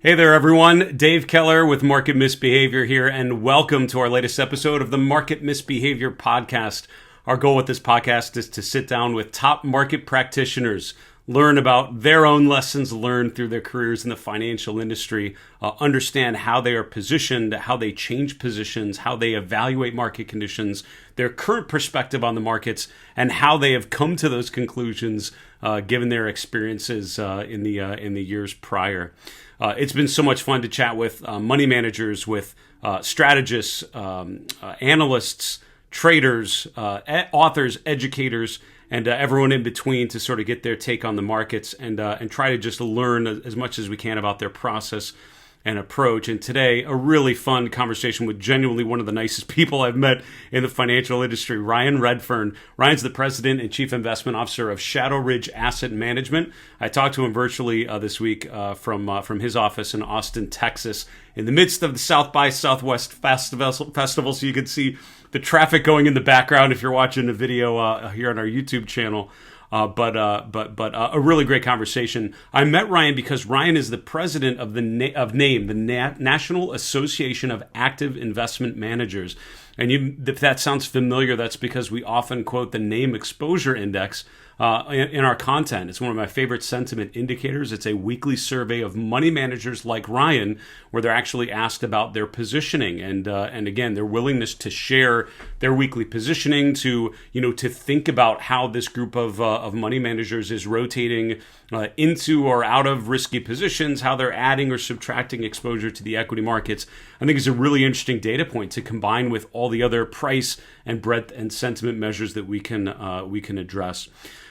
Hey there, everyone. Dave Keller with Market Misbehavior here, and welcome to our latest episode of the Market Misbehavior podcast. Our goal with this podcast is to sit down with top market practitioners, learn about their own lessons learned through their careers in the financial industry, understand how they are positioned, how they change positions, how they evaluate market conditions, their current perspective on the markets, and how they have come to those conclusions given their experiences in the years prior. It's been so much fun to chat with money managers, with strategists, analysts, traders, authors, educators, and everyone in between to sort of get their take on the markets and try to just learn as much as we can about their process and approach. And today, a really fun conversation with genuinely one of the nicest people I've met in the financial industry, Ryan Redfern. Ryan's the president and chief investment officer of Shadowridge Asset Management. I talked to him virtually this week from his office in Austin, Texas, in the midst of the South by Southwest festival. So you can see the traffic going in the background if you're watching the video here on our YouTube channel. But a really great conversation. I met Ryan because Ryan is the president of NAAIM, the National Association of Active Investment Managers. And if that sounds familiar, that's because we often quote the NAAIM Exposure Index in our content. It's one of my favorite sentiment indicators. It's a weekly survey of money managers like Ryan, where they're actually asked about their positioning and again their willingness to share their weekly positioning, to think about how this group of money managers is rotating into or out of risky positions, how they're adding or subtracting exposure to the equity markets. I think it's a really interesting data point to combine with all the other price and breadth and sentiment measures that we can address.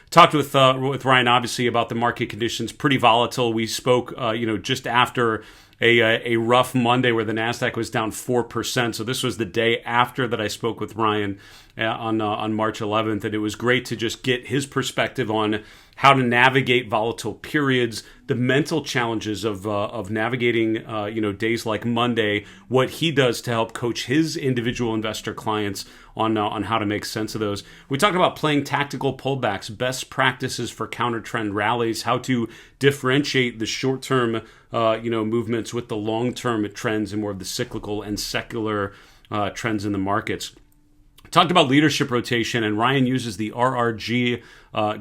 Talked with Ryan obviously about the market conditions, pretty volatile. We spoke just after a rough Monday where the Nasdaq was down 4%. So this was the day after that I spoke with Ryan on March 11th, and it was great to just get his perspective on how to navigate volatile periods, the mental challenges of navigating days like Monday, what he does to help coach his individual investor clients on how to make sense of those. We talked about playing tactical pullbacks, best practices for countertrend rallies, how to differentiate the short-term movements with the long-term trends and more of the cyclical and secular trends in the markets. Talked about leadership rotation, and Ryan uses the RRG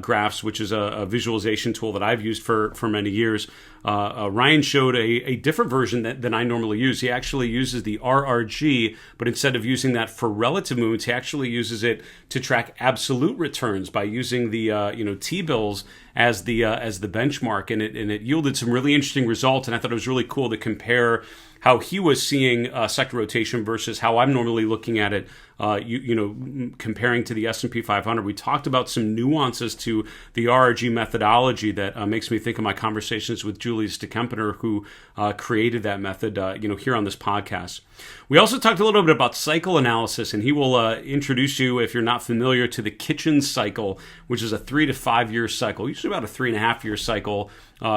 graphs, which is a visualization tool that I've used for many years. Ryan showed a different version than I normally use. He actually uses the RRG, but instead of using that for relative movements, he actually uses it to track absolute returns by using the T-bills as the benchmark, and it yielded some really interesting results. And I thought it was really cool to compare how he was seeing sector rotation versus how I'm normally looking at it, comparing to the S&P 500. We talked about some nuances to the RRG methodology that makes me think of my conversations with Julius DeKempener, who created that method, here on this podcast. We also talked a little bit about cycle analysis, and he will introduce you, if you're not familiar, to the Kitchin cycle, which is a 3 to 5 year cycle, usually about a 3.5 year cycle,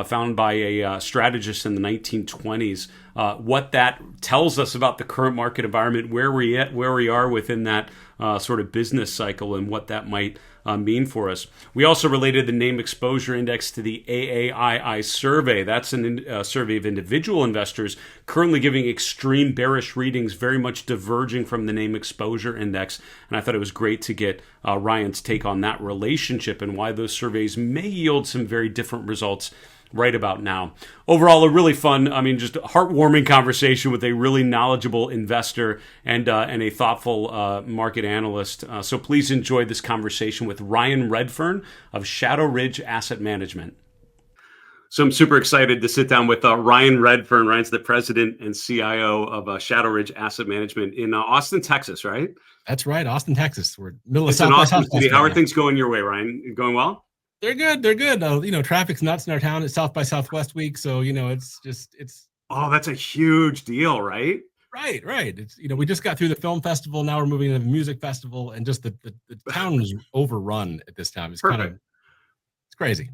found by a strategist in the 1920s. What that tells us about the current market environment, where we are within that sort of business cycle, and what that might mean for us. We also related the NAAIM Exposure Index to the AAII Survey. That's a survey of individual investors currently giving extreme bearish readings, very much diverging from the NAAIM Exposure Index. And I thought it was great to get Ryan's take on that relationship and why those surveys may yield some very different results right about now. Overall, a really fun, just a heartwarming conversation with a really knowledgeable investor and a thoughtful market analyst. So please enjoy this conversation with Ryan Redfern of Shadowridge Asset Management. So I'm super excited to sit down with Ryan Redfern. Ryan's the president and CIO of Shadowridge Asset Management in Austin, Texas, right? That's right, Austin, Texas. We're middle of It's an awesome city. How are things going your way, Ryan? Going well? They're good. They're good. Traffic's nuts in our town. It's South by Southwest week, so it's. Oh, that's a huge deal, right? Right. It's we just got through the film festival. Now we're moving into the music festival, and just the town is overrun at this time. It's Perfect. It's crazy.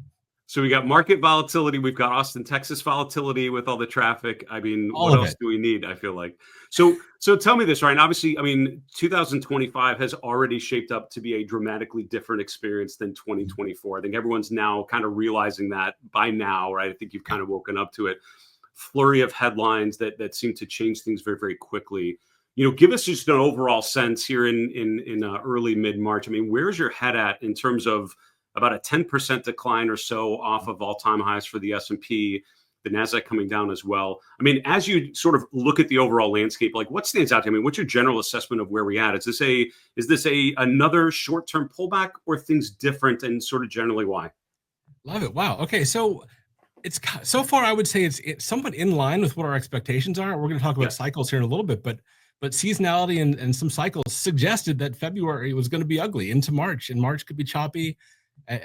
So we got market volatility. We've got Austin, Texas volatility with all the traffic. All what of else it. do we need? I feel like. So tell me this, Ryan. Obviously, 2025 has already shaped up to be a dramatically different experience than 2024. I think everyone's now kind of realizing that by now, right? I think you've kind of woken up to it. flurry of headlines that seem to change things very, very quickly. Give us just an overall sense here in early mid-March. I mean, where's your head at in terms of about a 10% decline or so off of all-time highs for the S&P, the NASDAQ coming down as well? I mean, as you sort of look at the overall landscape, like what stands out to you? I mean, what's your general assessment of where we at? Is this another short-term pullback, or things different, and sort of generally why? Love it. Wow. Okay. So it's so far, I would say it's somewhat in line with what our expectations are. We're going to talk about cycles here in a little bit, but seasonality and some cycles suggested that February was going to be ugly into March, and March could be choppy.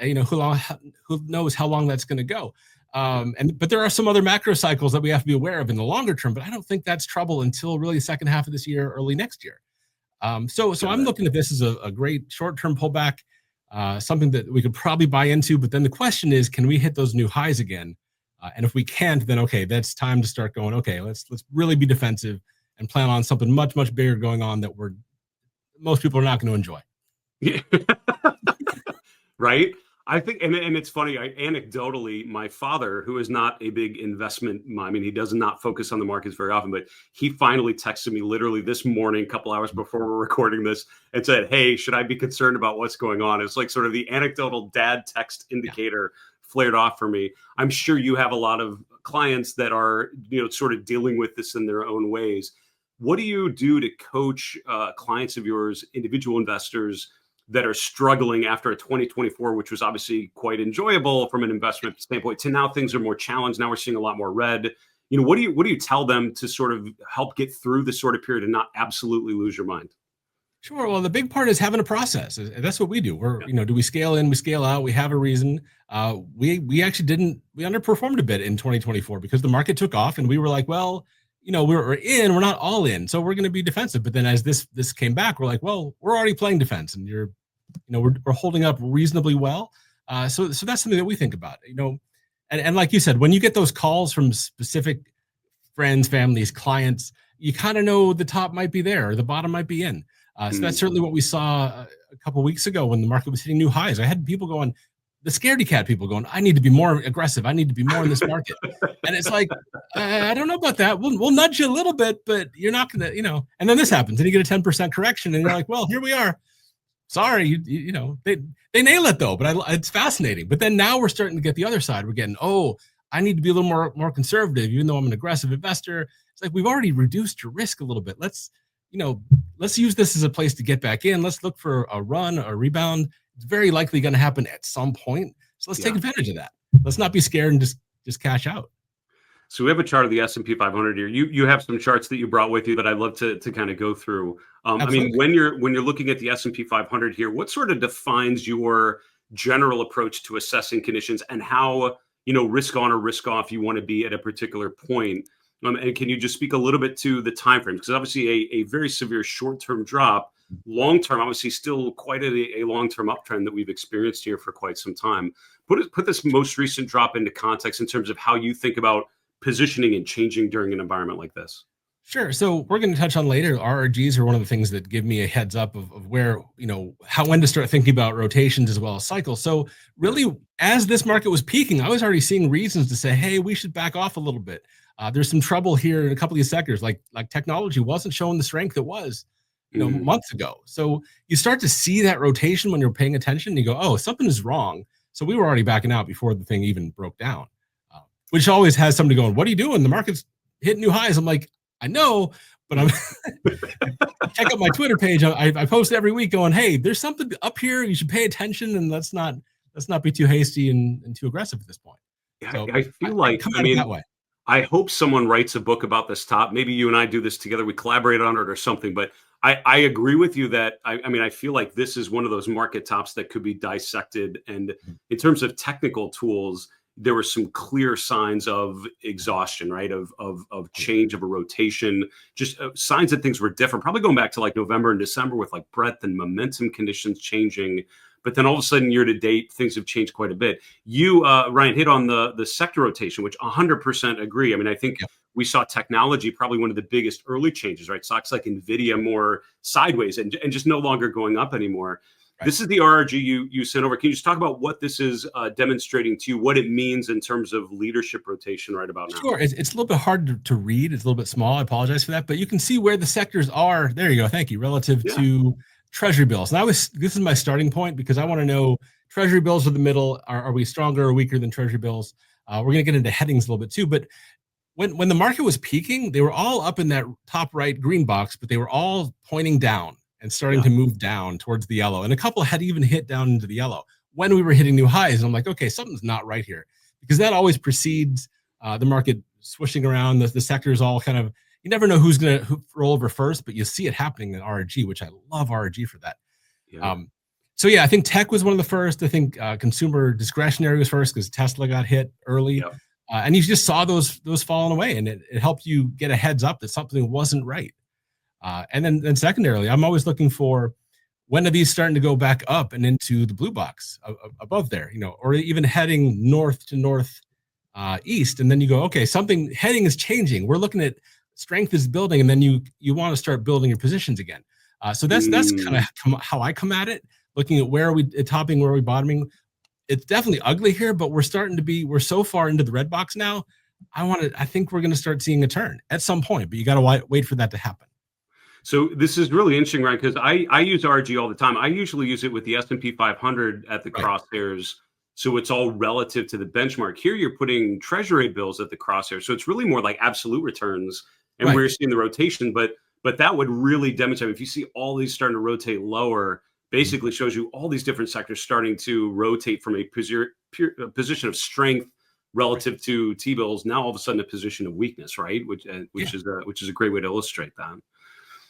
Who knows how long that's going to go. But there are some other macro cycles that we have to be aware of in the longer term, but I don't think that's trouble until really the second half of this year, early next year. So I'm looking at this as a great short-term pullback, something that we could probably buy into. But then the question is, can we hit those new highs again? And if we can't, then okay, that's time to start going, okay, let's really be defensive and plan on something much, much bigger going on that most people are not going to enjoy. Yeah. Right. I think, and it's funny, anecdotally, my father, who is not a big investment, I mean, he does not focus on the markets very often, but he finally texted me literally this morning, a couple hours before we're recording this, and said, "Hey, should I be concerned about what's going on?" It's like sort of the anecdotal dad text indicator flared off for me. I'm sure you have a lot of clients that are, sort of dealing with this in their own ways. What do you do to coach clients of yours, individual investors, that are struggling after a 2024, which was obviously quite enjoyable from an investment standpoint, to now things are more challenged. Now we're seeing a lot more red. What do you tell them to sort of help get through this sort of period and not absolutely lose your mind? Sure. Well, the big part is having a process. That's what we do. Do we scale in, we scale out, we have a reason. We actually we underperformed a bit in 2024 because the market took off and we were like, well, we're not all in, so we're going to be defensive. But then as this came back, we're like, well, we're already playing defense, and we're holding up reasonably well. So that's something that we think about, and like you said, when you get those calls from specific friends, families, clients, you kind of know the top might be there or the bottom might be in. So that's certainly what we saw a couple of weeks ago when the market was hitting new highs. I had people going, the scaredy cat people going, I need to be more aggressive. I need to be more in this market. And it's like, I don't know about that. We'll nudge you a little bit, but you're not going to, and then this happens and you get a 10% correction and you're like, well, here we are. Sorry, they nail it though, but it's fascinating. But then now we're starting to get the other side. We're getting, I need to be a little more conservative, even though I'm an aggressive investor. It's like, we've already reduced your risk a little bit. Let's use this as a place to get back in. Let's look for a run, a rebound. It's very likely going to happen at some point. So let's take advantage of that. Let's not be scared and just cash out. So we have a chart of the S&P 500 here. You have some charts that you brought with you that I'd love to kind of go through. I mean, when you're looking at the S&P 500 here, what sort of defines your general approach to assessing conditions and how, risk on or risk off you want to be at a particular point? And can you just speak a little bit to the time frame? Because obviously a very severe short-term drop, long-term, obviously still quite a long-term uptrend that we've experienced here for quite some time. Put this most recent drop into context in terms of how you think about positioning and changing during an environment like this. Sure. So we're going to touch on later. RRGs are one of the things that give me a heads up of where, when to start thinking about rotations as well as cycles. So really, as this market was peaking, I was already seeing reasons to say, hey, we should back off a little bit. There's some trouble here in a couple of these sectors, like technology wasn't showing the strength it was, months ago. So you start to see that rotation when you're paying attention. And you go, oh, something is wrong. So we were already backing out before the thing even broke down, which always has somebody going, what are you doing? The market's hitting new highs. I'm like, I know, but I'm check out my Twitter page. I post every week going, hey, there's something up here. You should pay attention, and let's not be too hasty and too aggressive at this point. So I feel like, that way. I hope someone writes a book about this top. Maybe you and I do this together. We collaborate on it or something. But I agree with you that, I feel like this is one of those market tops that could be dissected. And in terms of technical tools, there were some clear signs of exhaustion, right? Of change, of a rotation, just signs that things were different, probably going back to like November and December with like breadth and momentum conditions changing. But then all of a sudden, year to date, things have changed quite a bit. You, Ryan, hit on the sector rotation, which 100% agree. I mean, I think we saw technology probably one of the biggest early changes, right? Stocks like NVIDIA more sideways and just no longer going up anymore. This is the RRG you sent over. Can you just talk about what this is demonstrating to you, what it means in terms of leadership rotation right about now? Sure. It's a little bit hard to read. It's a little bit small. I apologize for that. But you can see where the sectors are. There you go. Thank you. Relative to Treasury bills. And this is my starting point because I want to know Treasury bills are the middle. Are we stronger or weaker than Treasury bills? We're going to get into headings a little bit too. But when the market was peaking, they were all up in that top right green box, but they were all pointing down and starting to move down towards the yellow. And a couple had even hit down into the yellow when we were hitting new highs. And I'm like, okay, something's not right here, because that always precedes the market swishing around. The sectors all kind of, you never know who's going to roll over first, but you see it happening in RRG, which I love RRG for that. So I think tech was one of the first. I think consumer discretionary was first because Tesla got hit early. And you just saw those falling away, and it helped you get a heads up that something wasn't right. And then secondarily, I'm always looking for when are these starting to go back up and into the blue box above there, or even heading north to north east. And then you go, okay, something heading is changing. We're looking at strength is building, and then you want to start building your positions again. So that's kind of how I come at it, looking at where are we topping, where are we bottoming. It's definitely ugly here, but we're so far into the red box now. I think we're going to start seeing a turn at some point, but you got to wait for that to happen. So this is really interesting, Ryan, because I use RG all the time. I usually use it with the S&P 500 at the crosshairs, so it's all relative to the benchmark. Here you're putting Treasury bills at the crosshairs, so it's really more like absolute returns, and we're seeing the rotation. But that would really demonstrate, if you see all these starting to rotate lower, basically shows you all these different sectors starting to rotate from a position of strength relative to T-bills, now all of a sudden a position of weakness, right? Which is a great way to illustrate that.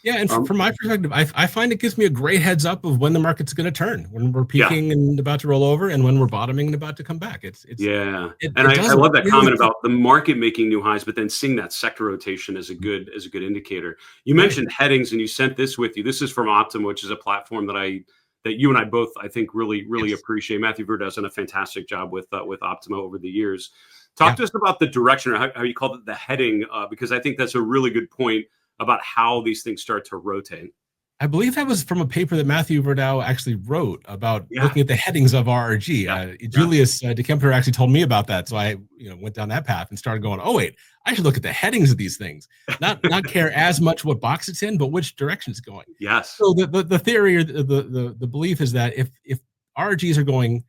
Yeah, and from my perspective, I find it gives me a great heads up of when the market's going to turn, when we're peaking and about to roll over, and when we're bottoming and about to come back. I love that comment about the market making new highs, but then seeing that sector rotation as a good indicator. You mentioned headings, and you sent this with you. This is from Optima, which is a platform that you and I both, I think, really appreciate. Matthew Verda has done a fantastic job with Optima over the years. Talk to us about the direction, or how you called it, the heading, because I think that's a really good point about how these things start to rotate. I believe that was from a paper that Matthew Verdau actually wrote about looking at the headings of RRG. Julius de Kemper actually told me about that, so I went down that path and started going, oh wait, I should look at the headings of these things, not care as much what box it's in, but which direction it's going. Yes. So the theory or the belief is that if RRGs are going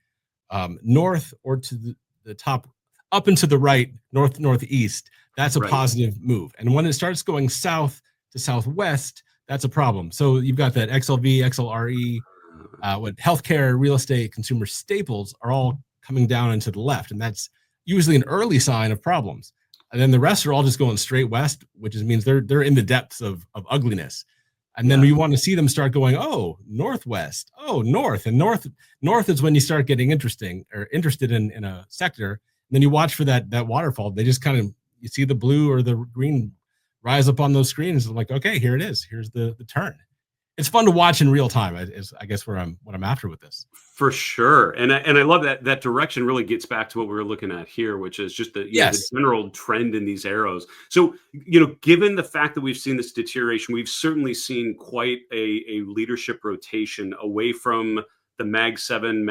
north or to the top, up and to the right, northeast, that's a positive move. And when it starts going south to southwest, that's a problem. So you've got that XLV, XLRE, what healthcare, real estate, consumer staples are all coming down and to the left. And that's usually an early sign of problems. And then the rest are all just going straight west, which means they're in the depths of ugliness. And then we want to see them start going, oh, northwest, oh, north. And north is when you start getting interested in a sector. And then you watch for that waterfall. They just kind of, you see the blue or the green rise up on those screens. I'm like, okay, here it is. Here's the turn. It's fun to watch in real time. Is I guess what I'm after with this. For sure, and I love that direction really gets back to what we were looking at here, which is just the general trend in these arrows. So given the fact that we've seen this deterioration, we've certainly seen quite a leadership rotation away from the Mag 7,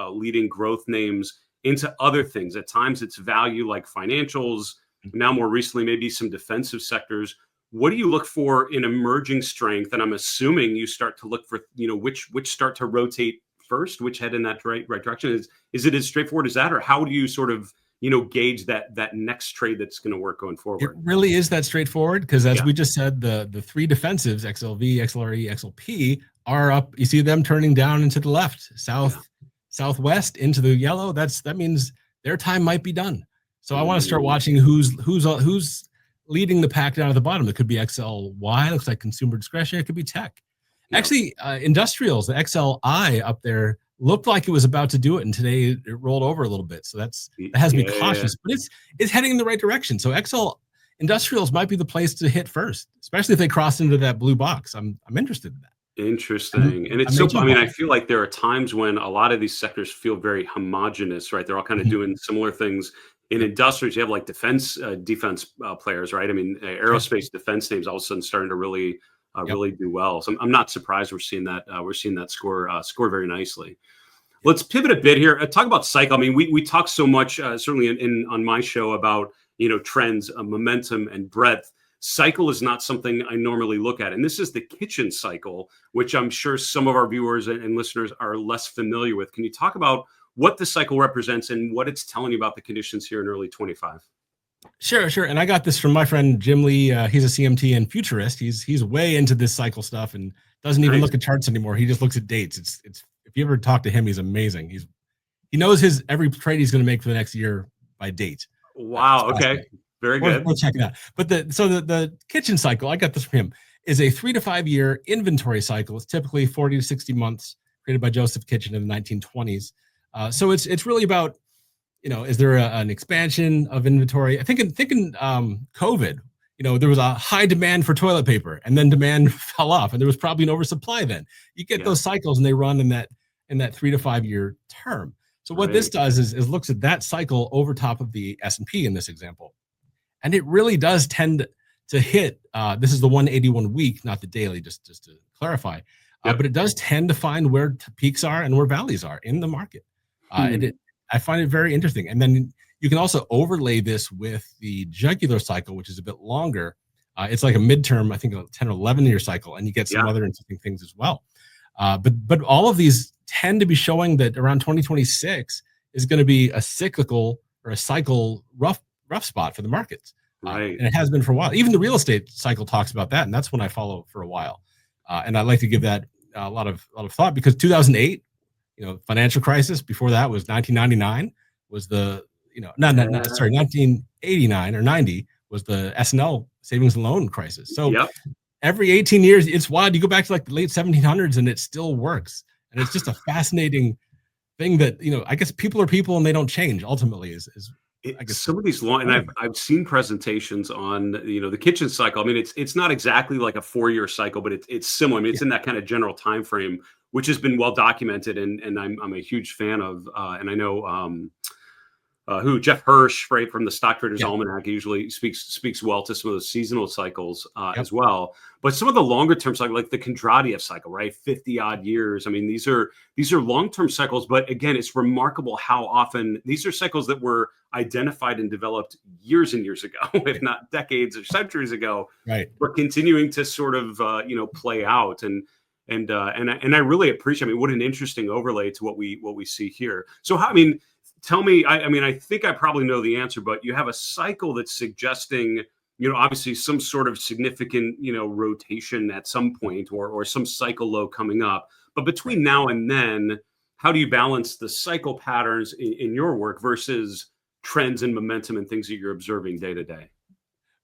leading growth names into other things. At times, it's value like financials. Now, more recently, maybe some defensive sectors. What do you look for in emerging strength? And I'm assuming you start to look for, which start to rotate first, which head in that right direction. Is it as straightforward as that, or how do you sort of, gauge that next trade that's going to work going forward? It really is that straightforward, because as we just said, the three defensives, XLV, XLRE, XLP, are up. You see them turning down into the left, southwest into the yellow. That means their time might be done. So I want to start watching who's leading the pack down at the bottom. It could be XLY, looks like consumer discretionary. It could be tech. Actually, industrials, the XLI up there looked like it was about to do it, and today it rolled over a little bit. So that has me cautious, but it's heading in the right direction. So XL industrials might be the place to hit first, especially if they cross into that blue box. I'm interested in that. Interesting. And it's I feel like there are times when a lot of these sectors feel very homogenous, right? They're all kind of doing similar things. In industrials, you have like defense players, right? I mean, aerospace defense names all of a sudden starting to really Yep. really do well. So I'm not surprised we're seeing that score very nicely. Let's pivot a bit here. Talk about cycle. I mean, we talk so much, certainly on my show, about trends, momentum, and breadth. Cycle is not something I normally look at, and this is the Kitchin cycle, which I'm sure some of our viewers and listeners are less familiar with. Can you talk about what the cycle represents and what it's telling you about the conditions here in early 25? Sure. And I got this from my friend Jim Lee. He's a CMT and futurist. He's way into this cycle stuff and doesn't even look at charts anymore. He just looks at dates. It's if you ever talk to him, he's amazing. He knows his every trade he's going to make for the next year by date. Wow. Okay. Very good. We'll check it out. But the Kitchin cycle, I got this from him, is a 3 to 5 year inventory cycle. It's typically 40 to 60 months, created by Joseph Kitchin in the 1920s. So it's really about, is there an expansion of inventory? I think in COVID, there was a high demand for toilet paper, and then demand fell off, and there was probably an oversupply. Then you get those cycles, and they run in that 3 to 5 year term. So what this does is looks at that cycle over top of the S&P in this example, and it really does tend to hit. This is the 181 week, not the daily, just to clarify. But it does tend to find where peaks are and where valleys are in the market. I find it very interesting. And then you can also overlay this with the jugular cycle, which is a bit longer. It's like a midterm, I think a 10 or 11 year cycle, and you get some other interesting things as well. But all of these tend to be showing that around 2026 is going to be a cyclical or a cycle rough spot for the markets. Right. And it has been for a while. Even the real estate cycle talks about that, and that's when I follow for a while. And I like to give that a lot of thought, because 2008, financial crisis. Before that was 1999 was the, 1989 or 90 was the S&L savings and loan crisis. So every 18 years, it's wild. You go back to like the late 1700s and it still works. And it's just a fascinating thing that, I guess people are people and they don't change ultimately I guess some of these long, and I've seen presentations on, the Kitchin cycle. I mean, it's not exactly like a 4-year cycle, but it's similar. I mean, it's in that kind of general time frame, which has been well documented, and I'm a huge fan of. And I know Jeff Hirsch, right, from the Stock Traders Almanac, usually speaks well to some of those seasonal cycles as well. But some of the longer term cycles, like the Kondratiev cycle, right, 50 odd years. I mean, these are long term cycles. But again, it's remarkable how often these are cycles that were identified and developed years and years ago, if not decades or centuries ago, right? But continuing to sort of play out. And I really appreciate. I mean, what an interesting overlay to what we see here. So tell me, I think I probably know the answer, but you have a cycle that's suggesting, obviously some sort of significant, rotation at some point or some cycle low coming up. But between now and then, how do you balance the cycle patterns in your work versus trends and momentum and things that you're observing day to day?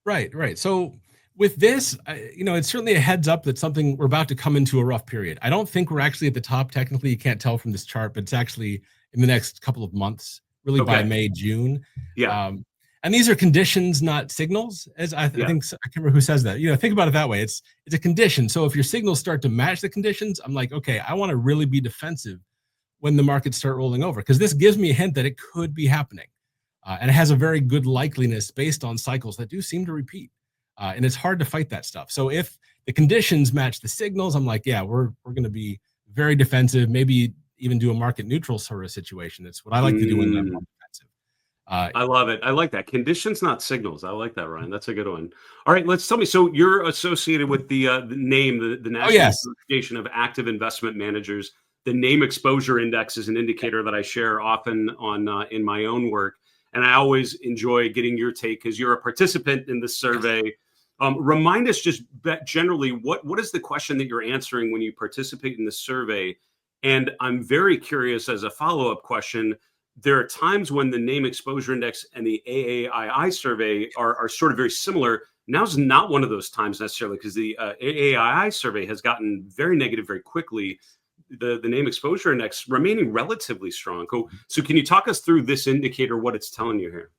Right. So with this, it's certainly a heads up that we're about to come into a rough period. I don't think we're actually at the top. Technically, you can't tell from this chart, but it's actually in the next couple of months, really by May, June. And these are conditions, not signals. As I think, I can't remember who says that. Think about it that way. It's a condition. So if your signals start to match the conditions, I'm like, okay, I want to really be defensive when the markets start rolling over, because this gives me a hint that it could be happening. And it has a very good likeliness based on cycles that do seem to repeat. And it's hard to fight that stuff. So if the conditions match the signals, I'm like, we're going to be very defensive, maybe even do a market neutral sort of situation. That's what I like to do when I'm defensive. I love it. I like that. Conditions, not signals. I like that, Ryan. That's a good one. All right, tell me. So you're associated with the NAAIM, the National Association of Active Investment Managers. The NAAIM Exposure Index is an indicator that I share often on in my own work. And I always enjoy getting your take because you're a participant in this survey. Remind us just generally, what is the question that you're answering when you participate in the survey? And I'm very curious as a follow-up question, there are times when the NAAIM Exposure Index and the AAII survey are sort of very similar. Now's not one of those times necessarily, because the AAII survey has gotten very negative very quickly. The NAAIM Exposure Index remaining relatively strong. So can you talk us through this indicator, what it's telling you here?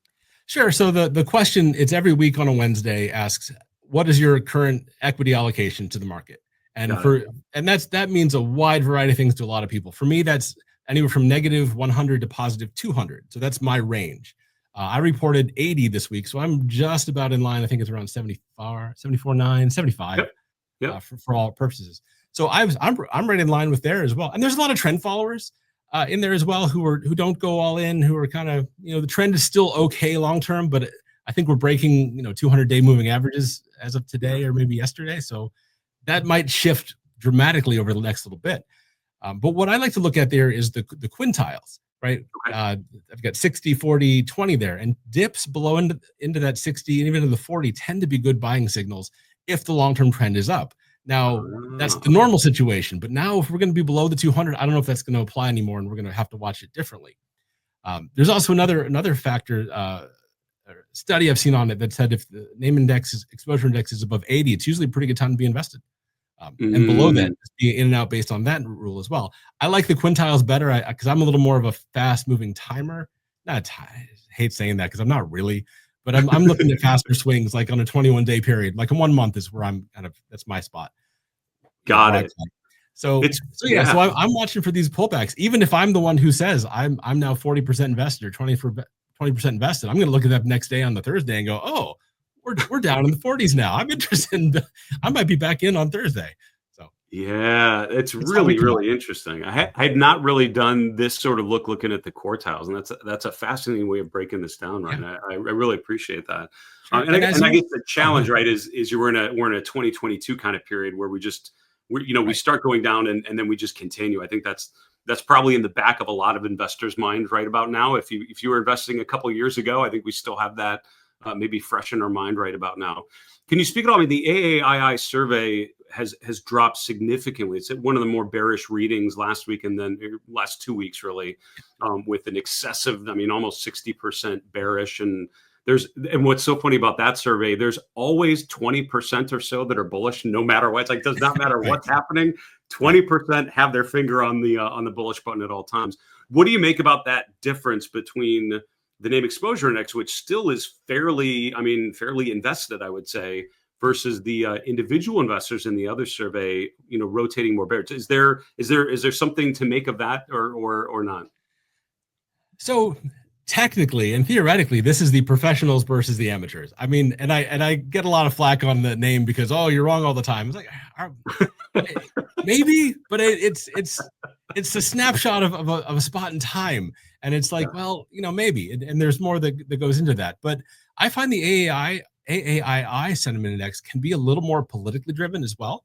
Sure. So the question, it's every week on a Wednesday, asks, what is your current equity allocation to the market? And that means a wide variety of things to a lot of people. For me, that's anywhere from negative 100 to positive 200. So that's my range. I reported 80 this week, so I'm just about in line. I think it's around 74, 9, 75. Yep. for all purposes. So I'm right in line with there as well. And there's a lot of trend followers in there as well who don't go all in, who are kind of, the trend is still okay long term, but I think we're breaking 200-day moving averages as of today or maybe yesterday. So that might shift dramatically over the next little bit. But what I like to look at there is the quintiles, right? Okay. I've got 60, 40, 20 there, and dips below into that 60 and even into the 40 tend to be good buying signals if the long-term trend is up. Now, that's the normal situation, but now if we're going to be below the 200, I don't know if that's going to apply anymore, and we're going to have to watch it differently. There's also another factor, study I've seen on it that said if the NAAIM exposure index is above 80, it's usually a pretty good time to be invested. And below that, just be in and out based on that rule as well. I like the quintiles better because I'm a little more of a fast-moving timer. I hate saying that because I'm not really, but I'm looking at faster swings, like on a 21-day period. Like in 1 month is where I'm that's my spot. Got it. So I'm watching for these pullbacks. Even if I'm the one who says I'm now 40% invested or 20% invested, I'm going to look at that next day on the Thursday and go, oh, we're down in the 40s now. I'm interested. I might be back in on Thursday. So yeah, it's really interesting. I had not really done this sort of looking at the quartiles, and that's a fascinating way of breaking this down, right? Yeah. I really appreciate that. Sure. And I guess the challenge, right, is we're in a 2022 kind of period where we start going down and then we just continue. I think that's probably in the back of a lot of investors' minds right about now. If you were investing a couple of years ago, I think we still have that maybe fresh in our mind right about now. Can you speak at all? I mean, the AAII survey has dropped significantly. It's at one of the more bearish readings last week and then last 2 weeks, really, with an excessive, almost 60% bearish. And what's so funny about that survey, there's always 20% or so that are bullish, no matter what. It's like, does not matter what's happening. 20% have their finger on the bullish button at all times. What do you make about that difference between the NAAIM Exposure Index, which still is fairly invested, I would say, versus the individual investors in the other survey, rotating more bearish? Is there something to make of that or not? So technically and theoretically, this is the professionals versus the amateurs. I mean, and I get a lot of flack on the name because, oh, you're wrong all the time. It's like, maybe, but it's a snapshot of a spot in time. And it's like, well, maybe, and there's more that goes into that. But I find the AAII Sentiment Index can be a little more politically driven as well.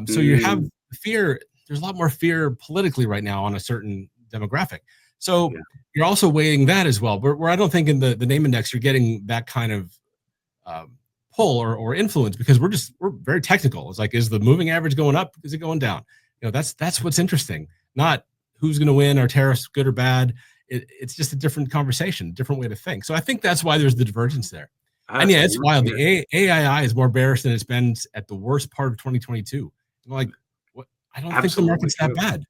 So you have fear. There's a lot more fear politically right now on a certain demographic. So you're also weighing that as well. Where I don't think in the NAAIM Index you're getting that kind of pull or influence because we're very technical. It's like, is the moving average going up? Is it going down? That's what's interesting. Not who's going to win, are tariffs good or bad. It's just a different conversation, different way to think. So I think that's why there's the divergence there. And yeah, it's wild. The AAII is more bearish than it's been at the worst part of 2022. I'm like, what? I don't think the market's that bad.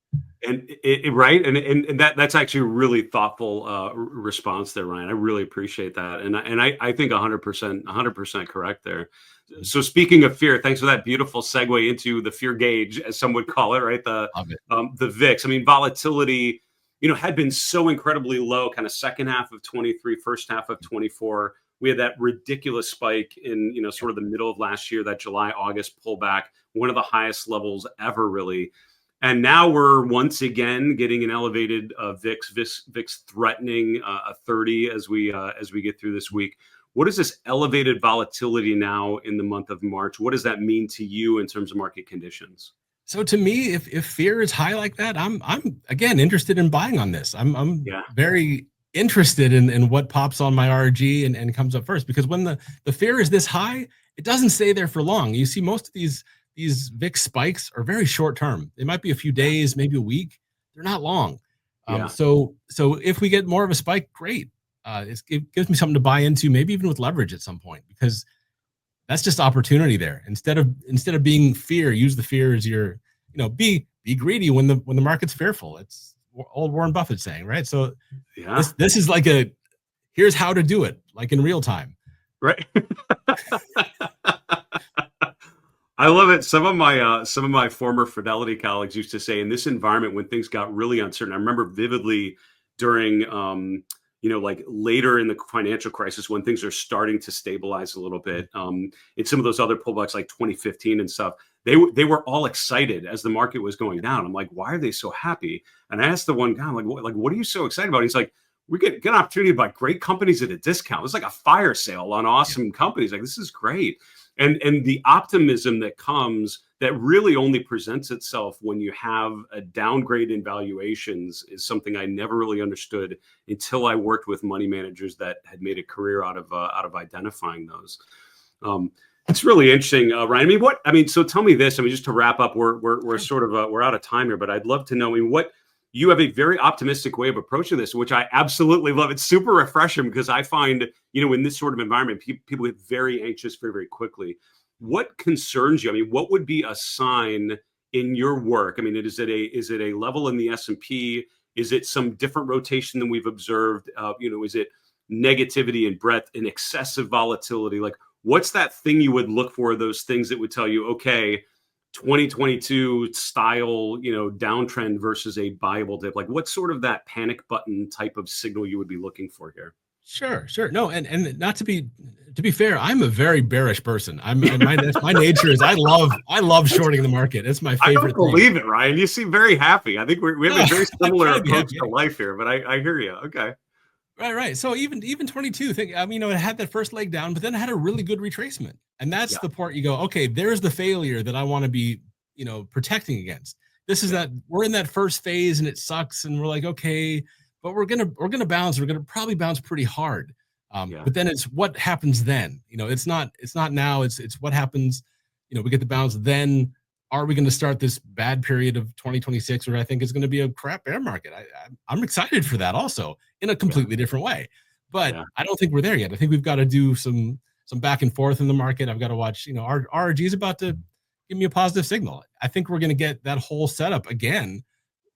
And right, and that's actually a really thoughtful response there, Ryan. I really appreciate that, and I think 100% correct there. So speaking of fear, thanks for that beautiful segue into the fear gauge, as some would call it, right? The VIX. I mean, volatility, had been so incredibly low, kind of second half of 23, first half of 24. We had that ridiculous spike in, sort of the middle of last year, that July, August pullback, one of the highest levels ever, really. And now we're once again getting an elevated VIX threatening a 30 as we get through this week. What is this elevated volatility now in the month of March? What does that mean to you in terms of market conditions? So to me, if fear is high like that, I'm again interested in buying on this. I'm very interested in what pops on my RG and comes up first, because when the fear is this high, it doesn't stay there for long. You see most of these VIX spikes are very short term. They might be a few days, maybe a week. They're not long. So if we get more of a spike, great. It gives me something to buy into, maybe even with leverage at some point, because that's just opportunity there. Instead of being fear, use the fear as your, be greedy when the market's fearful. It's old Warren Buffett saying, right? So this is like here's how to do it, like in real time. Right. I love it. Some of my former Fidelity colleagues used to say, in this environment when things got really uncertain, I remember vividly during like later in the financial crisis when things are starting to stabilize a little bit. In some of those other pullbacks like 2015 and stuff, they were all excited as the market was going down. I'm like, why are they so happy? And I asked the one guy, I'm like, what are you so excited about? He's like, we get an opportunity to buy great companies at a discount. It's like a fire sale on awesome companies. Like, this is great. And the optimism that comes that really only presents itself when you have a downgrade in valuations is something I never really understood until I worked with money managers that had made a career out of identifying those. It's really interesting, Ryan. So tell me this. Just to wrap up, we're sort of we're out of time here, but I'd love to know. What you have a very optimistic way of approaching this, which I absolutely love. It's super refreshing because I find, in this sort of environment, people get very anxious very, very quickly. What concerns you? What would be a sign in your work? Is it a level in the S&P? Is it some different rotation than we've observed? Is it negativity and breadth and excessive volatility? Like, what's that thing you would look for? Those things that would tell you, okay, 2022 style, downtrend versus a buyable dip. Like, what's sort of that panic button type of signal you would be looking for here? Sure. No, and not to be fair, I'm a very bearish person. My nature is I love shorting the market. It's my favorite. I don't believe it, Ryan. You seem very happy. I think we have a very similar approach to life here, but I hear you. Okay. Right. So even 22, it had that first leg down, but then it had a really good retracement. And that's the part you go, okay, there's the failure that I want to be, protecting against. This is that we're in that first phase and it sucks. And we're like, okay, but we're going to bounce. We're going to probably bounce pretty hard. But then it's what happens then, it's not now, it's what happens, we get the bounce. Then are we going to start this bad period of 2026 where I think is going to be a crap bear market? I'm excited for that also in a completely different way, but I don't think we're there yet. I think we've got to do some back and forth in the market. I've got to watch, our RRG is about to give me a positive signal. I think we're going to get that whole setup again,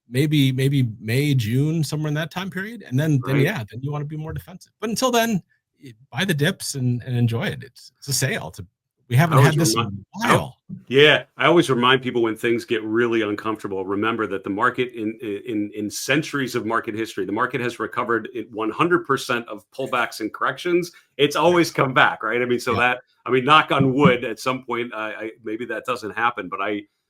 maybe May, June, somewhere in that time period. And then you want to be more defensive. But until then, buy the dips and enjoy it. It's a sale. We haven't had this in a while. Yeah, I always remind people when things get really uncomfortable, remember that the market in centuries of market history, the market has recovered 100% of pullbacks and corrections. It's always come back, right? Knock on wood, at some point, maybe that doesn't happen, but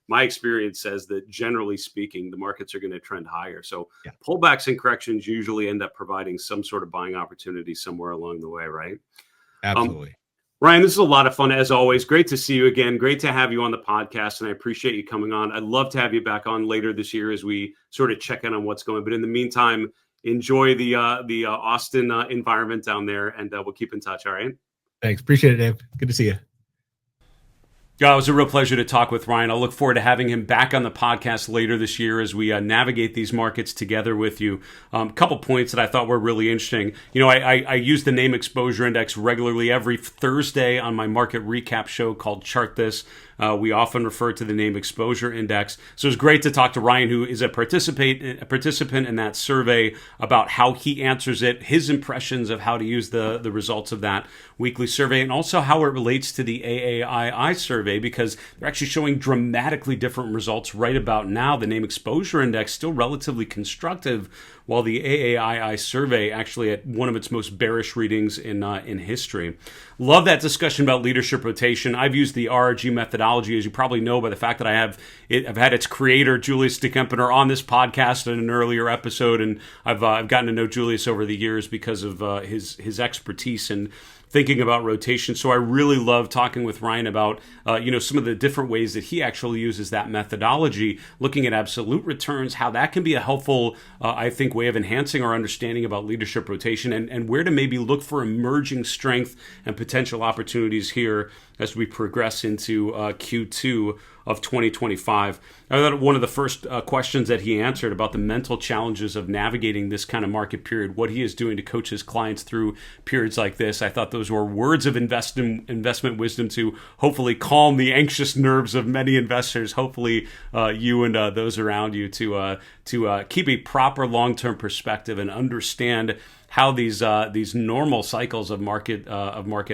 my experience says that generally speaking, the markets are going to trend higher. So pullbacks and corrections usually end up providing some sort of buying opportunity somewhere along the way, right? Absolutely. Ryan, this is a lot of fun as always. Great to see you again. Great to have you on the podcast, and I appreciate you coming on. I'd love to have you back on later this year as we sort of check in on what's going on. But in the meantime, enjoy the Austin environment down there, and we'll keep in touch. All right. Thanks. Appreciate it, Dave. Good to see you. Yeah, it was a real pleasure to talk with Ryan. I'll look forward to having him back on the podcast later this year as we navigate these markets together with you. A couple points that I thought were really interesting. I use the NAAIM Exposure Index regularly every Thursday on my market recap show called Chart This. We often refer to the NAAIM Exposure Index. So it's great to talk to Ryan, who is a participant in that survey, about how he answers it, his impressions of how to use the results of that weekly survey, and also how it relates to the AAII survey, because they're actually showing dramatically different results right about now. The NAAIM Exposure Index still relatively constructive, while the AAII survey actually at one of its most bearish readings in history. Love that discussion about leadership rotation. I've used the RRG methodology, as you probably know by the fact that I've had its creator, Julius DeKempener, on this podcast in an earlier episode, and I've gotten to know Julius over the years because of his expertise in thinking about rotation. So I really love talking with Ryan about some of the different ways that he actually uses that methodology, looking at absolute returns, how that can be a helpful, I think, way of enhancing our understanding about leadership rotation, and where to maybe look for emerging strength and potential opportunities here as we progress into Q2 of 2025. I thought one of the first questions that he answered about the mental challenges of navigating this kind of market period, what he is doing to coach his clients through periods like this. I thought those were words of investment wisdom to hopefully calm the anxious nerves of many investors. Hopefully you and those around you to keep a proper long-term perspective and understand how these normal cycles of market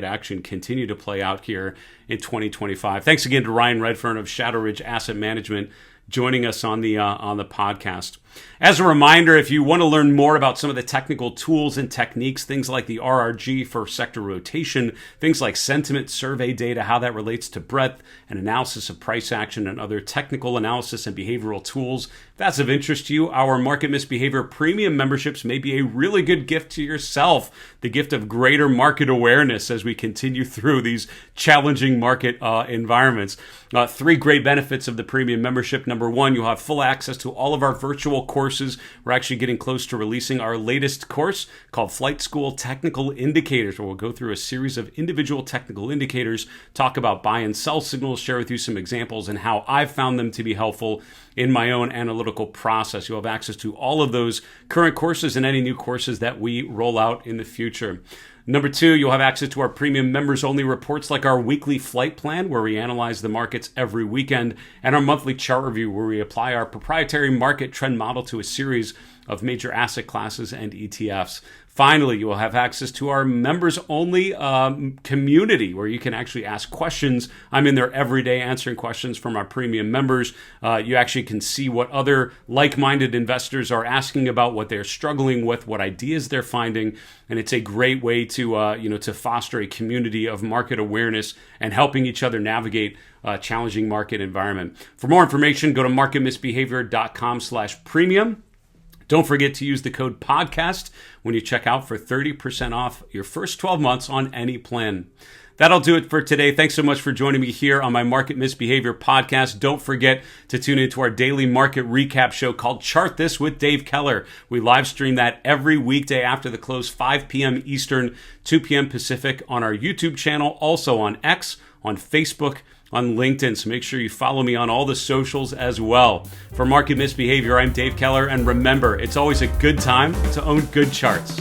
action continue to play out here in 2025. Thanks again to Ryan Redfern of Shadowridge Asset Management joining us on the podcast. As a reminder, if you want to learn more about some of the technical tools and techniques, things like the RRG for sector rotation, things like sentiment survey data, how that relates to breadth and analysis of price action and other technical analysis and behavioral tools, if that's of interest to you, our Market Misbehavior premium memberships may be a really good gift to yourself, the gift of greater market awareness as we continue through these challenging market environments. 3 great benefits of the premium membership. Number 1, you'll have full access to all of our virtual courses. We're actually getting close to releasing our latest course called Flight School Technical Indicators, where we'll go through a series of individual technical indicators, talk about buy and sell signals, share with you some examples and how I've found them to be helpful in my own analytical process. You'll have access to all of those current courses and any new courses that we roll out in the future. Number 2, you'll have access to our premium members-only reports like our weekly flight plan, where we analyze the markets every weekend, and our monthly chart review, where we apply our proprietary market trend model to a series of major asset classes and ETFs. Finally, you will have access to our members-only community, where you can actually ask questions. I'm in there every day answering questions from our premium members. You actually can see what other like-minded investors are asking about, what they're struggling with, what ideas they're finding, and it's a great way to to foster a community of market awareness and helping each other navigate a challenging market environment. For more information, go to marketmisbehavior.com/premium. Don't forget to use the code podcast when you check out for 30% off your first 12 months on any plan. That'll do it for today. Thanks so much for joining me here on my Market Misbehavior podcast. Don't forget to tune into our daily market recap show called Chart This with Dave Keller. We live stream that every weekday after the close, 5 p.m. Eastern, 2 p.m. Pacific on our YouTube channel, also on X, on Facebook, on LinkedIn. So make sure you follow me on all the socials as well. For Market Misbehavior, I'm Dave Keller. And remember, it's always a good time to own good charts.